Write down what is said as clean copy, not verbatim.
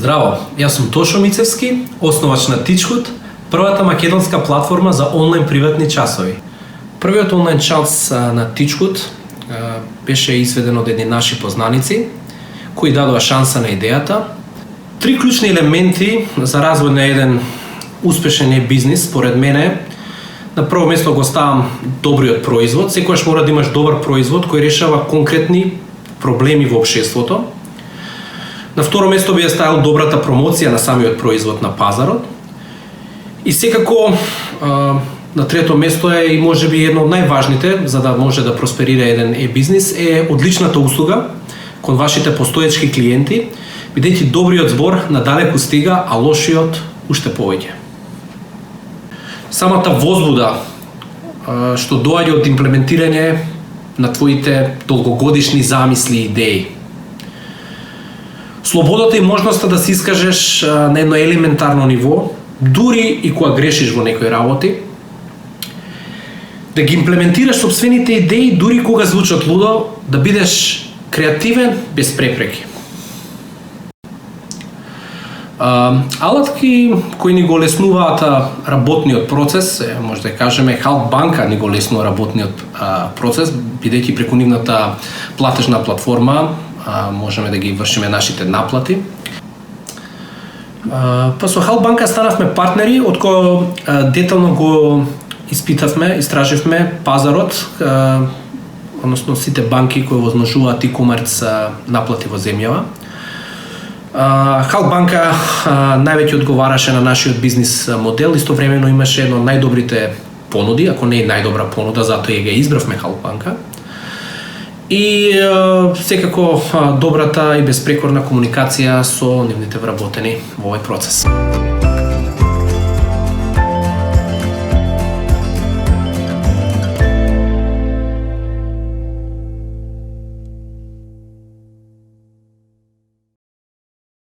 Здраво, јас сум Тошо Мицевски, основач на Teachhood, првата македонска платформа за онлайн приватни часови. Првиот онлайн час на Teachhood беше изведен од едни наши познаници, кои дадоа шанса на идејата. Три клучни елементи за развој на еден успешен бизнис, според мене, на прво место го ставам добриот производ. Секогаш мора да имаш добар производ кој решава конкретни проблеми во општеството. На второ место би ја ставил добрата промоција на самиот производ на пазарот. И секако на трето место е и можеби едно од најважните за да може да просперира еден бизнис е одличната услуга кон вашите постоечки клиенти, бидејќи добриот збор надалеку стига, а лошиот уште повеќе. Самата возбуда што доаѓа од имплементирање на твоите долгогодишни замисли и идеи. Слободата и можноста да се искажеш на едно елементарно ниво, дури и кога грешиш во некои работи, да ги имплементираш сопствените идеи дури кога звучат лудо, да бидеш креативен без препреки. Алатки кои ни го леснуваат работниот процес, може да кажеме Халк банка ни го леснува работниот процес, бидејќи преку нивната платежна платформа можеме да ги вршиме нашите наплати. Па со Халк банка станавме партнери, од кој детално го испитавме, истраживме пазарот, односно сите банки кои возможуваат e-commerce наплати во земјава. Халк банка највеќе одговараше на нашиот бизнис модел, истовремено имаше едно од најдобрите понуди, ако не и најдобра понуда, затоа и ја избравме Халк банка. И секако добрата и безпрекорна комуникација со нивните вработени во овој процес.